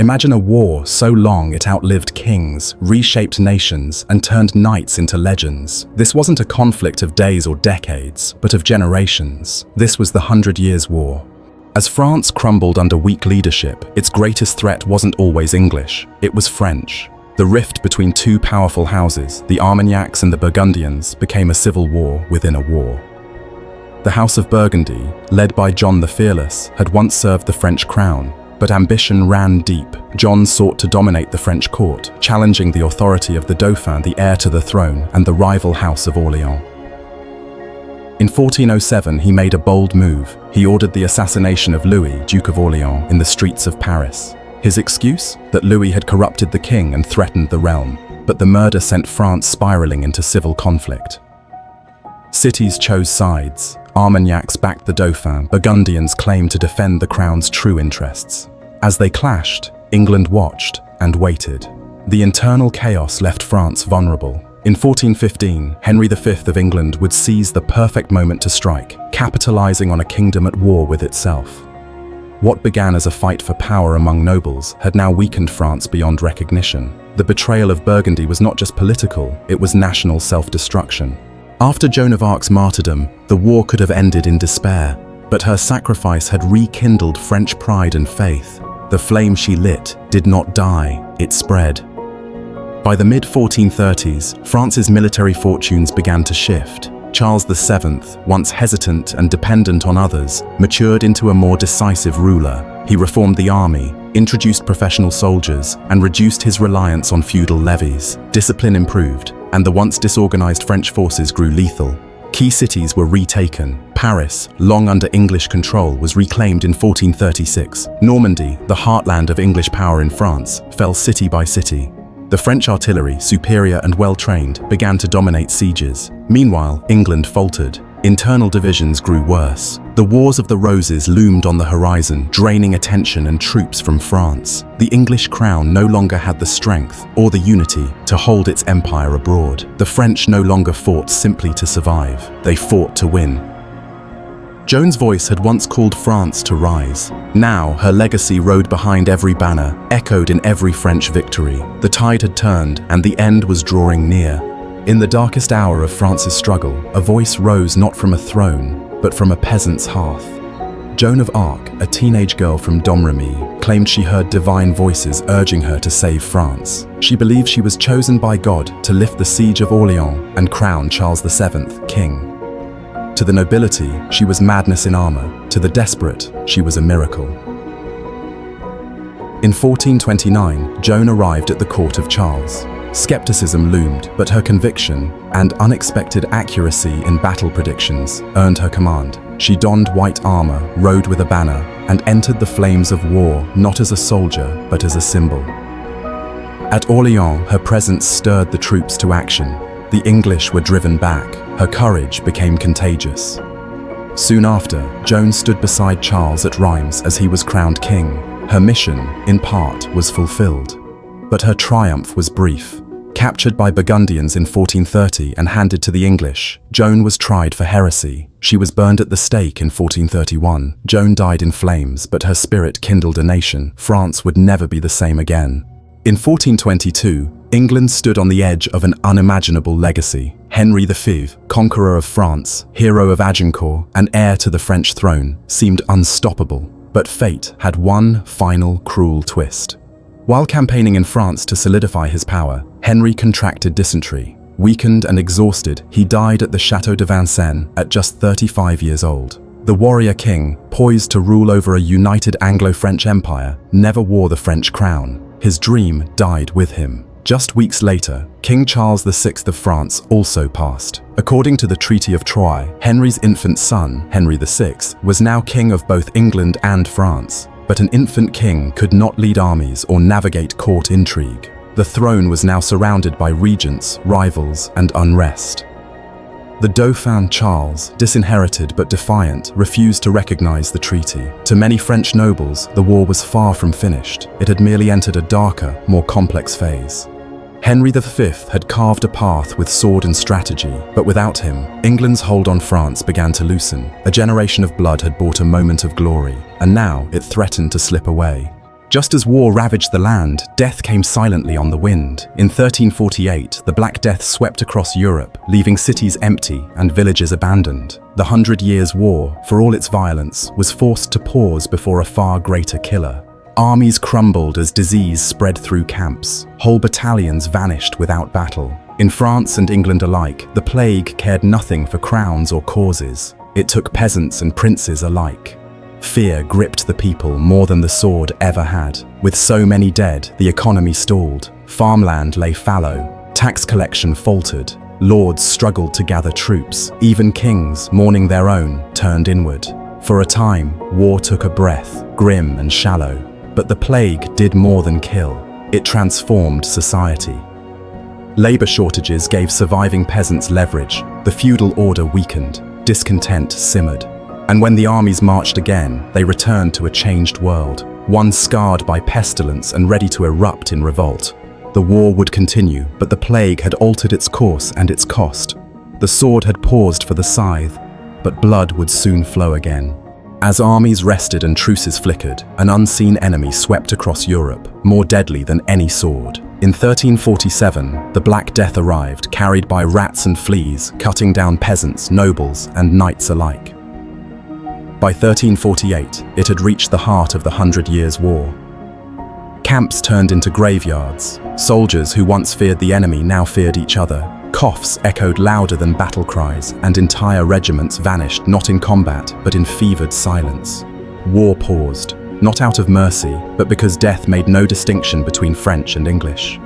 Imagine a war so long it outlived kings, reshaped nations, and turned knights into legends. This wasn't a conflict of days or decades, but of generations. This was the 100 Years' War. As France crumbled under weak leadership, its greatest threat wasn't always English, it was French. The rift between two powerful houses, the Armagnacs and the Burgundians, became a civil war within a war. The House of Burgundy, led by John the Fearless, had once served the French crown, but ambition ran deep. John sought to dominate the French court, challenging the authority of the Dauphin, the heir to the throne, and the rival House of Orléans. In 1407, he made a bold move. He ordered the assassination of Louis, Duke of Orléans, in the streets of Paris. His excuse? That Louis had corrupted the king and threatened the realm. But the murder sent France spiraling into civil conflict. Cities chose sides. Armagnacs backed the Dauphin, Burgundians claimed to defend the crown's true interests. As they clashed, England watched and waited. The internal chaos left France vulnerable. In 1415, Henry V of England would seize the perfect moment to strike, capitalizing on a kingdom at war with itself. What began as a fight for power among nobles had now weakened France beyond recognition. The betrayal of Burgundy was not just political, it was national self-destruction. After Joan of Arc's martyrdom, the war could have ended in despair, but her sacrifice had rekindled French pride and faith. The flame she lit did not die, it spread. By the mid-1430s, France's military fortunes began to shift. Charles VII, once hesitant and dependent on others, matured into a more decisive ruler. He reformed the army, introduced professional soldiers, and reduced his reliance on feudal levies. Discipline improved, and the once disorganized French forces grew lethal. Key cities were retaken. Paris, long under English control, was reclaimed in 1436. Normandy, the heartland of English power in France, fell city by city. The French artillery, superior and well-trained, began to dominate sieges. Meanwhile, England faltered. Internal divisions grew worse. The Wars of the Roses loomed on the horizon, draining attention and troops from France. The English crown no longer had the strength or the unity to hold its empire abroad. The French no longer fought simply to survive. They fought to win. Joan's voice had once called France to rise. Now, her legacy rode behind every banner, echoed in every French victory. The tide had turned, and the end was drawing near. In the darkest hour of France's struggle, a voice rose not from a throne, but from a peasant's hearth. Joan of Arc, a teenage girl from Domremy, claimed she heard divine voices urging her to save France. She believed she was chosen by God to lift the siege of Orléans and crown Charles VII king. To the nobility, she was madness in armor. To the desperate, she was a miracle. In 1429, Joan arrived at the court of Charles. Skepticism loomed, but her conviction and unexpected accuracy in battle predictions earned her command. She donned white armor, rode with a banner, and entered the flames of war not as a soldier, but as a symbol. At Orléans, her presence stirred the troops to action. The English were driven back. Her courage became contagious. Soon after, Joan stood beside Charles at Reims as he was crowned king. Her mission, in part, was fulfilled. But her triumph was brief. Captured by Burgundians in 1430 and handed to the English, Joan was tried for heresy. She was burned at the stake in 1431. Joan died in flames, but her spirit kindled a nation. France would never be the same again. In 1422, England stood on the edge of an unimaginable legacy. Henry V, conqueror of France, hero of Agincourt, and heir to the French throne, seemed unstoppable. But fate had one final cruel twist. While campaigning in France to solidify his power, Henry contracted dysentery. Weakened and exhausted, he died at the Château de Vincennes at just 35 years old. The warrior king, poised to rule over a united Anglo-French empire, never wore the French crown. His dream died with him. Just weeks later, King Charles VI of France also passed. According to the Treaty of Troyes, Henry's infant son, Henry VI, was now king of both England and France. But an infant king could not lead armies or navigate court intrigue. The throne was now surrounded by regents, rivals, and unrest. The Dauphin Charles, disinherited but defiant, refused to recognize the treaty. To many French nobles, the war was far from finished. It had merely entered a darker, more complex phase. Henry V had carved a path with sword and strategy, but without him, England's hold on France began to loosen. A generation of blood had bought a moment of glory, and now it threatened to slip away. Just as war ravaged the land, death came silently on the wind. In 1348, the Black Death swept across Europe, leaving cities empty and villages abandoned. The 100 Years' War, for all its violence, was forced to pause before a far greater killer. Armies crumbled as disease spread through camps. Whole battalions vanished without battle. In France and England alike, the plague cared nothing for crowns or causes. It took peasants and princes alike. Fear gripped the people more than the sword ever had. With so many dead, the economy stalled. Farmland lay fallow. Tax collection faltered. Lords struggled to gather troops. Even kings, mourning their own, turned inward. For a time, war took a breath, grim and shallow. But the plague did more than kill. It transformed society. Labor shortages gave surviving peasants leverage. The feudal order weakened. Discontent simmered. And when the armies marched again, they returned to a changed world, one scarred by pestilence and ready to erupt in revolt. The war would continue, but the plague had altered its course and its cost. The sword had paused for the scythe, but blood would soon flow again. As armies rested and truces flickered, an unseen enemy swept across Europe, more deadly than any sword. In 1347, the Black Death arrived, carried by rats and fleas, cutting down peasants, nobles, and knights alike. By 1348, it had reached the heart of the 100 Years' War. Camps turned into graveyards. Soldiers who once feared the enemy now feared each other. Coughs echoed louder than battle cries, and entire regiments vanished not in combat, but in fevered silence. War paused, not out of mercy, but because death made no distinction between French and English.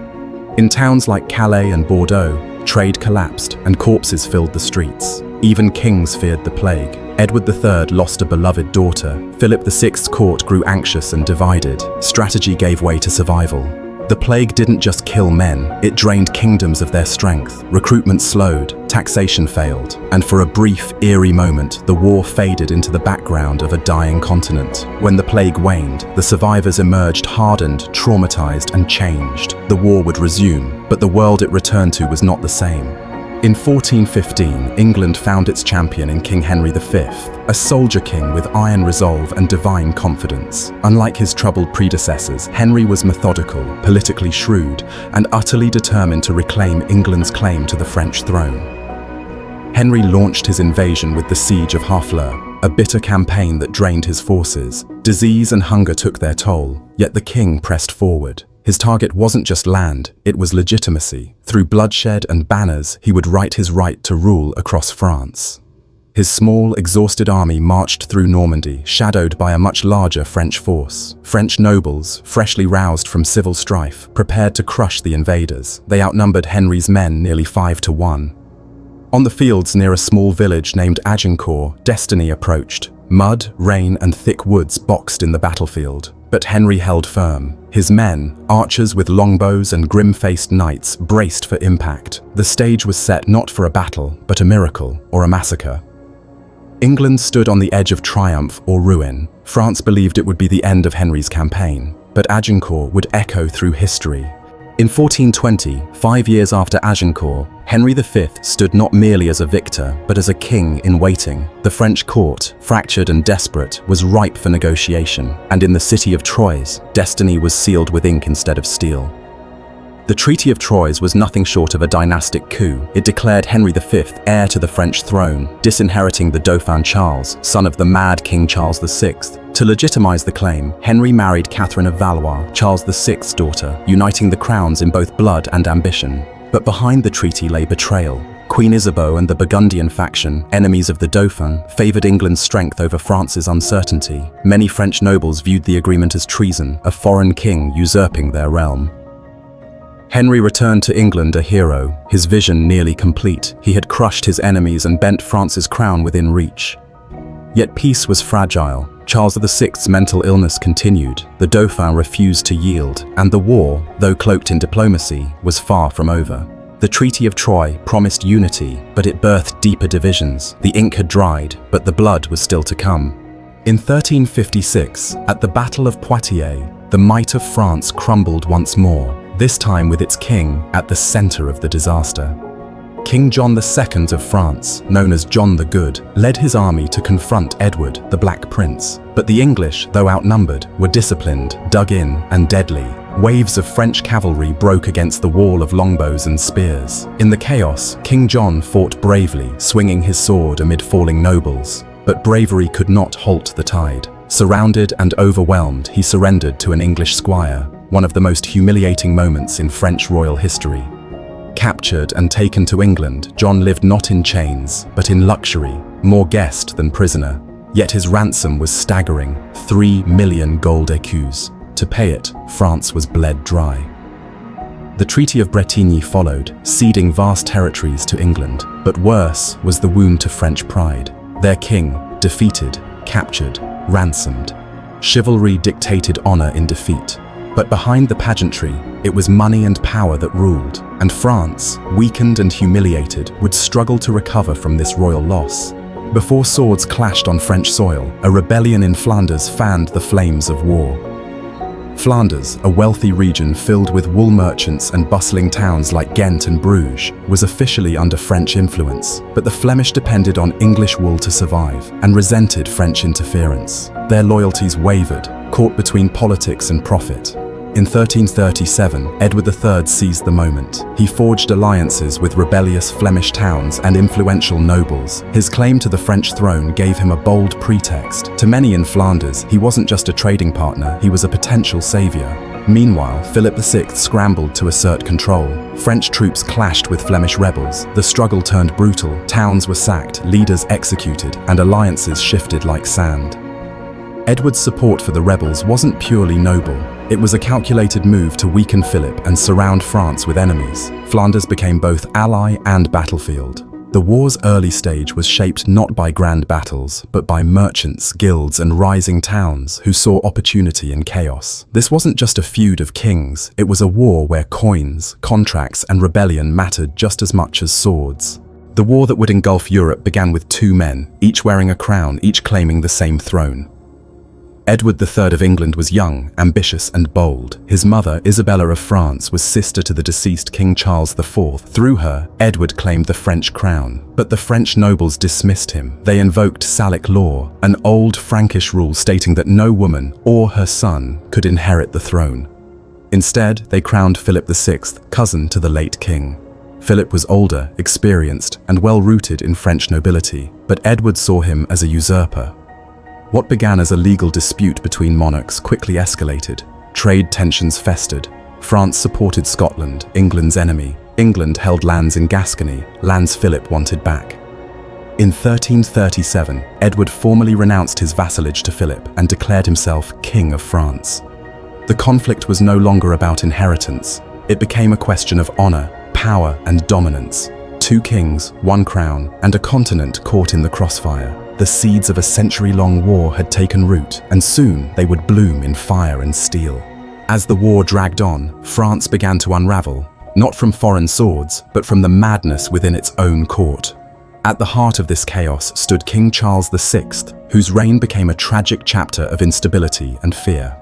In towns like Calais and Bordeaux, trade collapsed and corpses filled the streets. Even kings feared the plague. Edward III lost a beloved daughter. Philip VI's court grew anxious and divided. Strategy gave way to survival. The plague didn't just kill men, it drained kingdoms of their strength. Recruitment slowed, taxation failed, and for a brief, eerie moment, the war faded into the background of a dying continent. When the plague waned, the survivors emerged hardened, traumatized, and changed. The war would resume, but the world it returned to was not the same. In 1415, England found its champion in King Henry V, a soldier king with iron resolve and divine confidence. Unlike his troubled predecessors, Henry was methodical, politically shrewd, and utterly determined to reclaim England's claim to the French throne. Henry launched his invasion with the Siege of Harfleur, a bitter campaign that drained his forces. Disease and hunger took their toll, yet the king pressed forward. His target wasn't just land, it was legitimacy. Through bloodshed and banners, he would right his right to rule across France. His small, exhausted army marched through Normandy, shadowed by a much larger French force. French nobles, freshly roused from civil strife, prepared to crush the invaders. They outnumbered Henry's men nearly 5-1. On the fields near a small village named Agincourt, destiny approached. Mud, rain, and thick woods boxed in the battlefield. But Henry held firm. His men, archers with longbows and grim-faced knights, braced for impact. The stage was set not for a battle, but a miracle or a massacre. England stood on the edge of triumph or ruin. France believed it would be the end of Henry's campaign, but Agincourt would echo through history. In 1420, 5 years after Agincourt, Henry V stood not merely as a victor, but as a king in waiting. The French court, fractured and desperate, was ripe for negotiation, and in the city of Troyes, destiny was sealed with ink instead of steel. The Treaty of Troyes was nothing short of a dynastic coup. It declared Henry V heir to the French throne, disinheriting the Dauphin Charles, son of the mad King Charles VI. To legitimize the claim, Henry married Catherine of Valois, Charles VI's daughter, uniting the crowns in both blood and ambition. But behind the treaty lay betrayal. Queen Isabeau and the Burgundian faction, enemies of the Dauphin, favored England's strength over France's uncertainty. Many French nobles viewed the agreement as treason, a foreign king usurping their realm. Henry returned to England a hero, his vision nearly complete. He had crushed his enemies and bent France's crown within reach. Yet peace was fragile. Charles VI's mental illness continued, the Dauphin refused to yield, and the war, though cloaked in diplomacy, was far from over. The Treaty of Troyes promised unity, but it birthed deeper divisions. The ink had dried, but the blood was still to come. In 1356, at the Battle of Poitiers, the might of France crumbled once more, this time with its king at the center of the disaster. King John II of France, known as John the Good, led his army to confront Edward, the Black Prince. But the English, though outnumbered, were disciplined, dug in, and deadly. Waves of French cavalry broke against the wall of longbows and spears. In the chaos, King John fought bravely, swinging his sword amid falling nobles. But bravery could not halt the tide. Surrounded and overwhelmed, he surrendered to an English squire, one of the most humiliating moments in French royal history. Captured and taken to England, John lived not in chains, but in luxury, more guest than prisoner. Yet his ransom was staggering, 3 million gold écus. To pay it, France was bled dry. The Treaty of Bretigny followed, ceding vast territories to England. But worse was the wound to French pride. Their king, defeated, captured, ransomed. Chivalry dictated honor in defeat. But behind the pageantry, it was money and power that ruled, and France, weakened and humiliated, would struggle to recover from this royal loss. Before swords clashed on French soil, a rebellion in Flanders fanned the flames of war. Flanders, a wealthy region filled with wool merchants and bustling towns like Ghent and Bruges, was officially under French influence, but the Flemish depended on English wool to survive and resented French interference. Their loyalties wavered, caught between politics and profit. In 1337, Edward III seized the moment. He forged alliances with rebellious Flemish towns and influential nobles. His claim to the French throne gave him a bold pretext. To many in Flanders, he wasn't just a trading partner, he was a potential savior. Meanwhile, Philip VI scrambled to assert control. French troops clashed with Flemish rebels. The struggle turned brutal. Towns were sacked, leaders executed, and alliances shifted like sand. Edward's support for the rebels wasn't purely noble. It was a calculated move to weaken Philip and surround France with enemies. Flanders became both ally and battlefield. The war's early stage was shaped not by grand battles, but by merchants, guilds, and rising towns who saw opportunity in chaos. This wasn't just a feud of kings, it was a war where coins, contracts, and rebellion mattered just as much as swords. The war that would engulf Europe began with 2 men, each wearing a crown, each claiming the same throne. Edward III of England was young, ambitious, and bold. His mother, Isabella of France, was sister to the deceased King Charles IV. Through her, Edward claimed the French crown. But the French nobles dismissed him. They invoked Salic law, an old Frankish rule stating that no woman or her son could inherit the throne. Instead, they crowned Philip VI, cousin to the late king. Philip was older, experienced, and well-rooted in French nobility, but Edward saw him as a usurper. What began as a legal dispute between monarchs quickly escalated. Trade tensions festered. France supported Scotland, England's enemy. England held lands in Gascony, lands Philip wanted back. In 1337, Edward formally renounced his vassalage to Philip and declared himself King of France. The conflict was no longer about inheritance. It became a question of honor, power, and dominance. 2 kings, 1 crown, and a continent caught in the crossfire. The seeds of a century-long war had taken root, and soon they would bloom in fire and steel. As the war dragged on, France began to unravel, not from foreign swords, but from the madness within its own court. At the heart of this chaos stood King Charles VI, whose reign became a tragic chapter of instability and fear.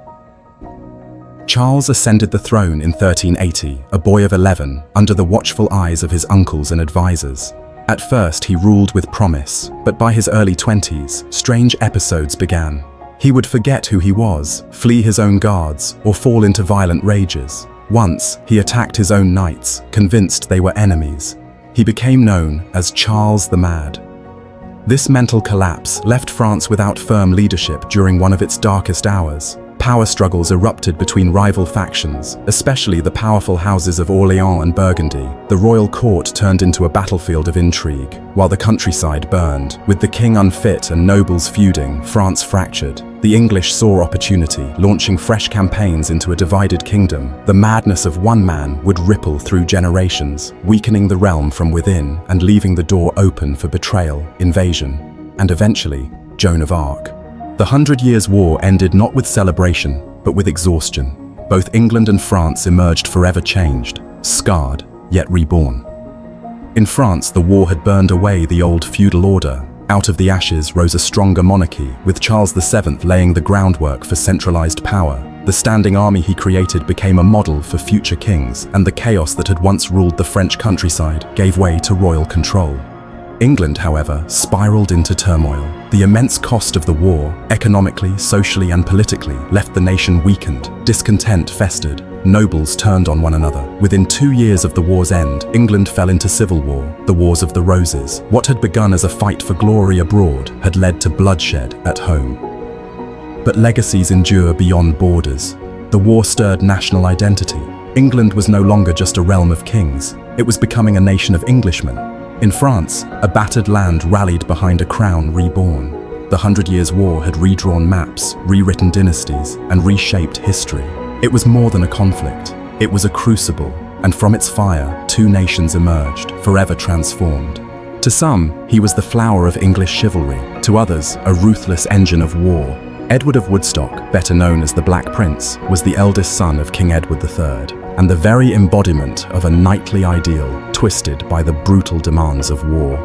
Charles ascended the throne in 1380, a boy of 11, under the watchful eyes of his uncles and advisors. At first, he ruled with promise, but by his early 20s, strange episodes began. He would forget who he was, flee his own guards, or fall into violent rages. Once, he attacked his own knights, convinced they were enemies. He became known as Charles the Mad. This mental collapse left France without firm leadership during one of its darkest hours. Power struggles erupted between rival factions, especially the powerful houses of Orléans and Burgundy. The royal court turned into a battlefield of intrigue, while the countryside burned. With the king unfit and nobles feuding, France fractured. The English saw opportunity, launching fresh campaigns into a divided kingdom. The madness of one man would ripple through generations, weakening the realm from within and leaving the door open for betrayal, invasion, and eventually, Joan of Arc. The 100 Years' War ended not with celebration, but with exhaustion. Both England and France emerged forever changed, scarred, yet reborn. In France, the war had burned away the old feudal order. Out of the ashes rose a stronger monarchy, with Charles VII laying the groundwork for centralized power. The standing army he created became a model for future kings, and the chaos that had once ruled the French countryside gave way to royal control. England, however, spiraled into turmoil. The immense cost of the war, economically, socially, and politically, left the nation weakened. Discontent festered. Nobles turned on one another. Within 2 years of the war's end, England fell into civil war, the Wars of the Roses. What had begun as a fight for glory abroad had led to bloodshed at home. But legacies endure beyond borders. The war stirred national identity. England was no longer just a realm of kings. It was becoming a nation of Englishmen. In France, a battered land rallied behind a crown reborn. The 100 Years' War had redrawn maps, rewritten dynasties, and reshaped history. It was more than a conflict. It was a crucible, and from its fire, 2 nations emerged, forever transformed. To some, he was the flower of English chivalry. To others, a ruthless engine of war. Edward of Woodstock, better known as the Black Prince, was the eldest son of King Edward III, and the very embodiment of a knightly ideal twisted by the brutal demands of war.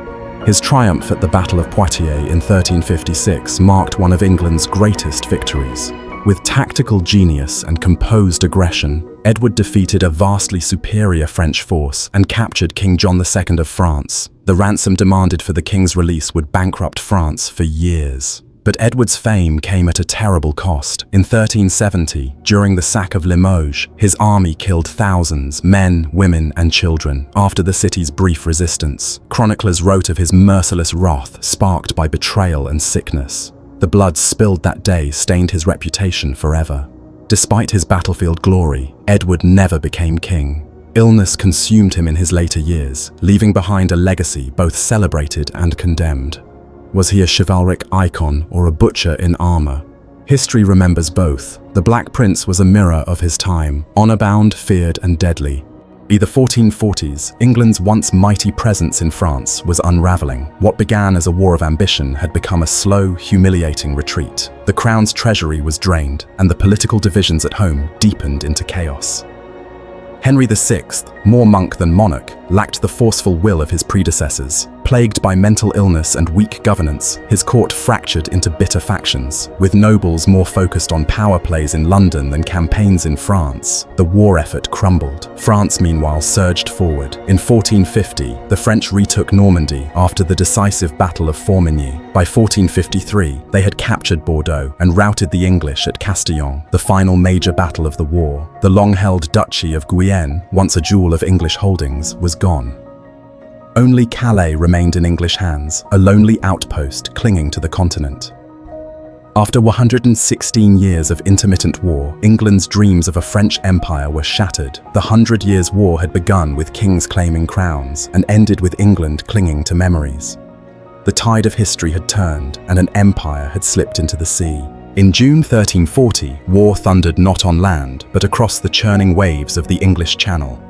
His triumph at the Battle of Poitiers in 1356 marked one of England's greatest victories. With tactical genius and composed aggression, Edward defeated a vastly superior French force and captured King John II of France. The ransom demanded for the king's release would bankrupt France for years. But Edward's fame came at a terrible cost. In 1370, during the sack of Limoges, his army killed thousands, men, women, and children, after the city's brief resistance. Chroniclers wrote of his merciless wrath, sparked by betrayal and sickness. The blood spilled that day stained his reputation forever. Despite his battlefield glory, Edward never became king. Illness consumed him in his later years, leaving behind a legacy both celebrated and condemned. Was he a chivalric icon or a butcher in armor? History remembers both. The Black Prince was a mirror of his time, honor-bound, feared, and deadly. By the 1440s, England's once mighty presence in France was unraveling. What began as a war of ambition had become a slow, humiliating retreat. The crown's treasury was drained, and the political divisions at home deepened into chaos. Henry VI, more monk than monarch, lacked the forceful will of his predecessors. Plagued by mental illness and weak governance, his court fractured into bitter factions, with nobles more focused on power plays in London than campaigns in France. The war effort crumbled. France, meanwhile, surged forward. In 1450, the French retook Normandy after the decisive Battle of Formigny. By 1453, they had captured Bordeaux and routed the English at Castillon, the final major battle of the war. The long-held Duchy of Guyenne, once a jewel of English holdings, was gone. Only Calais remained in English hands, a lonely outpost clinging to the continent. After 116 years of intermittent war, England's dreams of a French empire were shattered. The 100 Years' War had begun with kings claiming crowns and ended with England clinging to memories. The tide of history had turned, and an empire had slipped into the sea. In June 1340, war thundered not on land, but across the churning waves of the English Channel.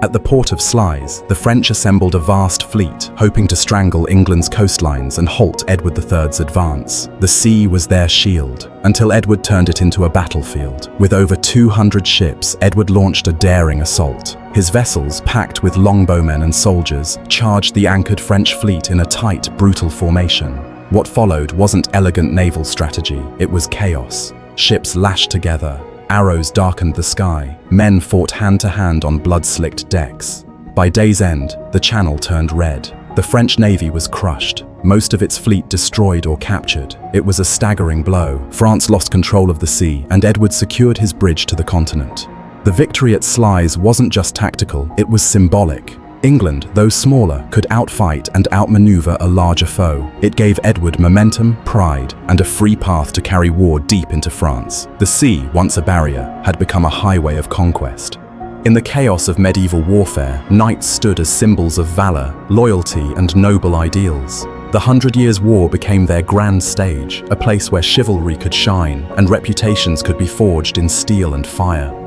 At the port of Sluys, the French assembled a vast fleet, hoping to strangle England's coastlines and halt Edward III's advance. The sea was their shield, until Edward turned it into a battlefield. With over 200 ships, Edward launched a daring assault. His vessels, packed with longbowmen and soldiers, charged the anchored French fleet in a tight, brutal formation. What followed wasn't elegant naval strategy, it was chaos. Ships lashed together. Arrows darkened the sky. Men fought hand-to-hand on blood-slicked decks. By day's end, the Channel turned red. The French navy was crushed, most of its fleet destroyed or captured. It was a staggering blow. France lost control of the sea, and Edward secured his bridge to the continent. The victory at Sluys wasn't just tactical, it was symbolic. England, though smaller, could outfight and outmaneuver a larger foe. It gave Edward momentum, pride, and a free path to carry war deep into France. The sea, once a barrier, had become a highway of conquest. In the chaos of medieval warfare, knights stood as symbols of valor, loyalty, and noble ideals. The 100 Years' War became their grand stage, a place where chivalry could shine and reputations could be forged in steel and fire.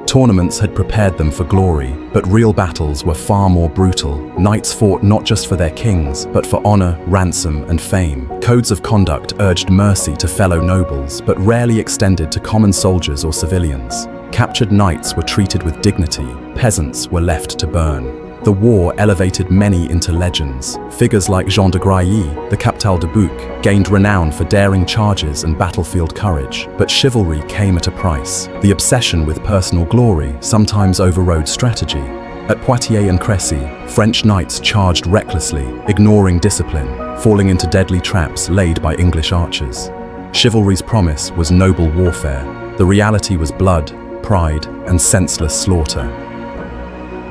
Tournaments had prepared them for glory, but real battles were far more brutal. Knights fought not just for their kings, but for honor, ransom, and fame. Codes of conduct urged mercy to fellow nobles, but rarely extended to common soldiers or civilians. Captured knights were treated with dignity, peasants were left to burn. The war elevated many into legends. Figures like Jean de Grailly, the Captal de Buch, gained renown for daring charges and battlefield courage. But chivalry came at a price. The obsession with personal glory sometimes overrode strategy. At Poitiers and Crécy, French knights charged recklessly, ignoring discipline, falling into deadly traps laid by English archers. Chivalry's promise was noble warfare. The reality was blood, pride, and senseless slaughter.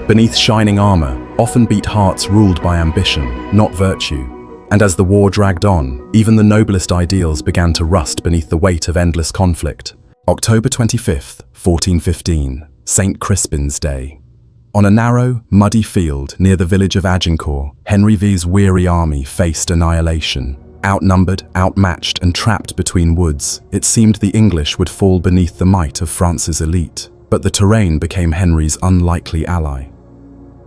Beneath shining armor, often beat hearts ruled by ambition, not virtue. And as the war dragged on, even the noblest ideals began to rust beneath the weight of endless conflict. October 25th, 1415, St. Crispin's Day. On a narrow, muddy field near the village of Agincourt, Henry V's weary army faced annihilation. Outnumbered, outmatched, and trapped between woods, it seemed the English would fall beneath the might of France's elite. But the terrain became Henry's unlikely ally.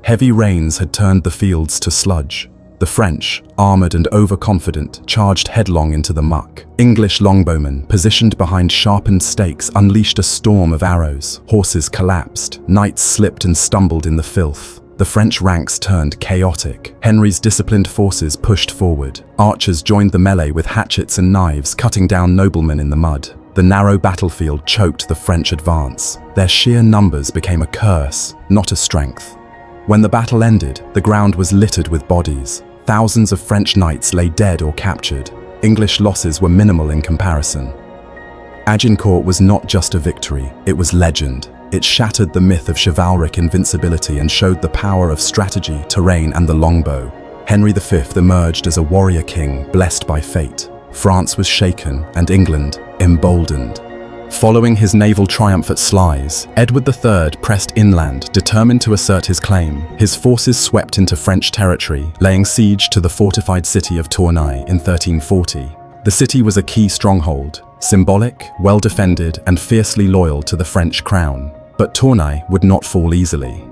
Heavy rains had turned the fields to sludge. The French, armored and overconfident, charged headlong into the muck. English longbowmen, positioned behind sharpened stakes, unleashed a storm of arrows. Horses collapsed, knights slipped and stumbled in the filth. The French ranks turned chaotic. Henry's disciplined forces pushed forward. Archers joined the melee with hatchets and knives, cutting down noblemen in the mud. The narrow battlefield choked the French advance. Their sheer numbers became a curse, not a strength. When the battle ended, the ground was littered with bodies. Thousands of French knights lay dead or captured. English losses were minimal in comparison. Agincourt was not just a victory, it was legend. It shattered the myth of chivalric invincibility and showed the power of strategy, terrain, and the longbow. Henry V emerged as a warrior king, blessed by fate. France was shaken, and England emboldened. Following his naval triumph at Sluys, Edward III pressed inland, determined to assert his claim. His forces swept into French territory, laying siege to the fortified city of Tournai in 1340. The city was a key stronghold, symbolic, well-defended, and fiercely loyal to the French crown. But Tournai would not fall easily.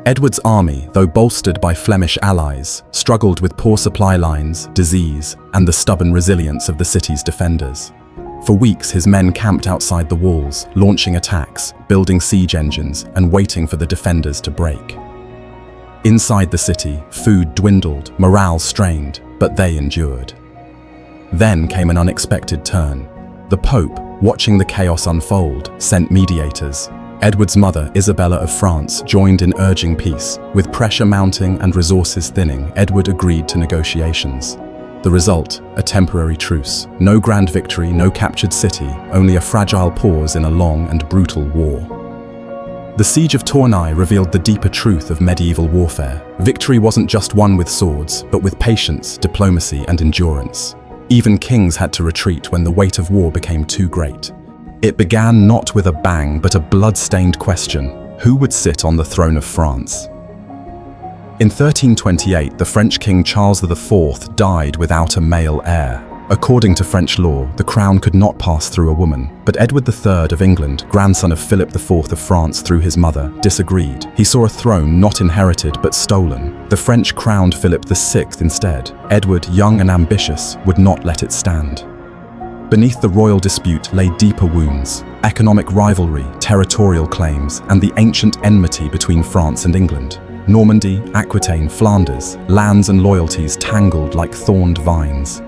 Edward's army, though bolstered by Flemish allies, struggled with poor supply lines, disease, and the stubborn resilience of the city's defenders. For weeks, his men camped outside the walls, launching attacks, building siege engines, and waiting for the defenders to break. Inside the city, food dwindled, morale strained, but they endured. Then came an unexpected turn. The Pope, watching the chaos unfold, sent mediators. Edward's mother, Isabella of France, joined in urging peace. With pressure mounting and resources thinning, Edward agreed to negotiations. The result, a temporary truce. No grand victory, no captured city, only a fragile pause in a long and brutal war. The siege of Tournai revealed the deeper truth of medieval warfare. Victory wasn't just won with swords, but with patience, diplomacy, and endurance. Even kings had to retreat when the weight of war became too great. It began not with a bang, but a blood-stained question: who would sit on the throne of France? In 1328, the French King Charles IV died without a male heir. According to French law, the crown could not pass through a woman. But Edward III of England, grandson of Philip IV of France through his mother, disagreed. He saw a throne not inherited but stolen. The French crowned Philip VI instead. Edward, young and ambitious, would not let it stand. Beneath the royal dispute lay deeper wounds: economic rivalry, territorial claims, and the ancient enmity between France and England. Normandy, Aquitaine, Flanders, lands and loyalties tangled like thorned vines.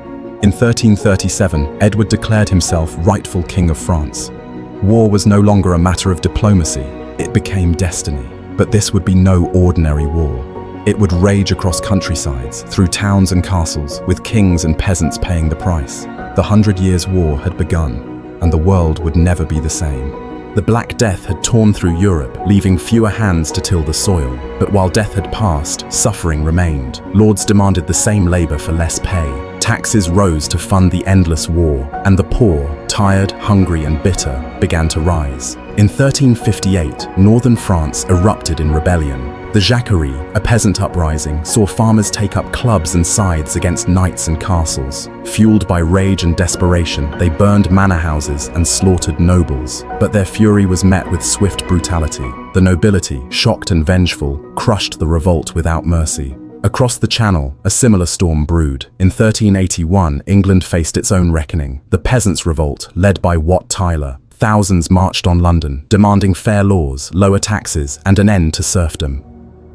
In 1337, Edward declared himself rightful King of France. War was no longer a matter of diplomacy, it became destiny. But this would be no ordinary war. It would rage across countrysides, through towns and castles, with kings and peasants paying the price. The 100 Years' War had begun, and the world would never be the same. The Black Death had torn through Europe, leaving fewer hands to till the soil. But while death had passed, suffering remained. Lords demanded the same labor for less pay. Taxes rose to fund the endless war, and the poor, tired, hungry, and bitter, began to rise. In 1358, northern France erupted in rebellion. The Jacquerie, a peasant uprising, saw farmers take up clubs and scythes against knights and castles. Fueled by rage and desperation, they burned manor houses and slaughtered nobles. But their fury was met with swift brutality. The nobility, shocked and vengeful, crushed the revolt without mercy. Across the Channel, a similar storm brewed. In 1381, England faced its own reckoning. The Peasants' Revolt, led by Wat Tyler. Thousands marched on London, demanding fair laws, lower taxes, and an end to serfdom.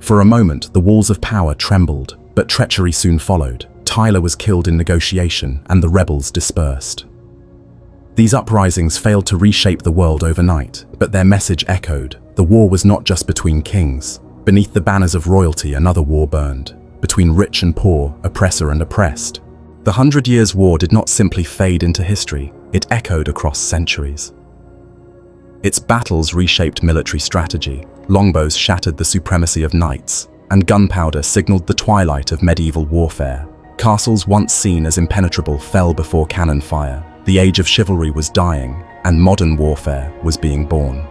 For a moment, the walls of power trembled, but treachery soon followed. Tyler was killed in negotiation, and the rebels dispersed. These uprisings failed to reshape the world overnight, but their message echoed. The war was not just between kings. Beneath the banners of royalty, another war burned. Between rich and poor, oppressor and oppressed. The 100 Years' War did not simply fade into history, it echoed across centuries. Its battles reshaped military strategy, longbows shattered the supremacy of knights, and gunpowder signaled the twilight of medieval warfare. Castles once seen as impenetrable fell before cannon fire. The age of chivalry was dying, and modern warfare was being born.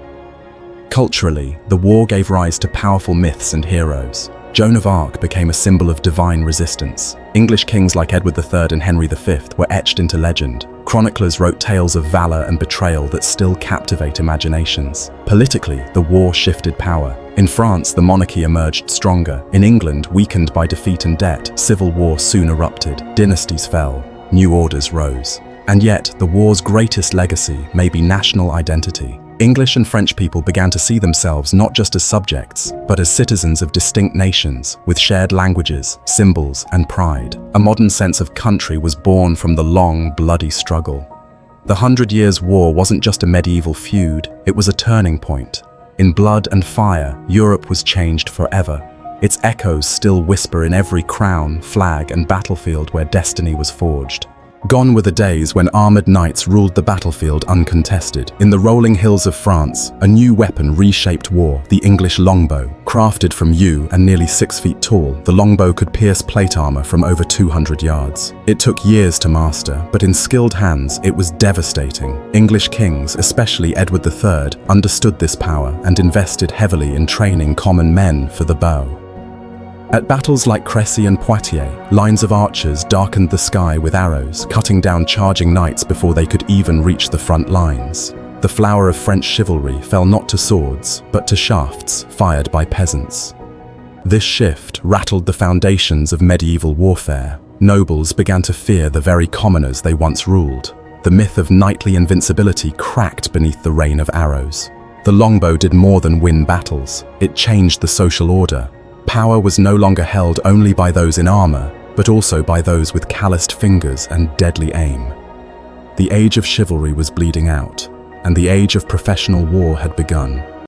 Culturally, the war gave rise to powerful myths and heroes. Joan of Arc became a symbol of divine resistance. English kings like Edward III and Henry V were etched into legend. Chroniclers wrote tales of valor and betrayal that still captivate imaginations. Politically, the war shifted power. In France, the monarchy emerged stronger. In England, weakened by defeat and debt, civil war soon erupted. Dynasties fell. New orders rose. And yet, the war's greatest legacy may be national identity. English and French people began to see themselves not just as subjects, but as citizens of distinct nations, with shared languages, symbols, and pride. A modern sense of country was born from the long, bloody struggle. The 100 Years' War wasn't just a medieval feud, it was a turning point. In blood and fire, Europe was changed forever. Its echoes still whisper in every crown, flag, and battlefield where destiny was forged. Gone were the days when armored knights ruled the battlefield uncontested. In the rolling hills of France, a new weapon reshaped war, the English longbow. Crafted from yew and nearly 6 feet tall, the longbow could pierce plate armor from over 200 yards. It took years to master, but in skilled hands, it was devastating. English kings, especially Edward III, understood this power and invested heavily in training common men for the bow. At battles like Crécy and Poitiers, lines of archers darkened the sky with arrows, cutting down charging knights before they could even reach the front lines. The flower of French chivalry fell not to swords, but to shafts fired by peasants. This shift rattled the foundations of medieval warfare. Nobles began to fear the very commoners they once ruled. The myth of knightly invincibility cracked beneath the rain of arrows. The longbow did more than win battles. It changed the social order. Power was no longer held only by those in armor, but also by those with calloused fingers and deadly aim. The age of chivalry was bleeding out, and the age of professional war had begun.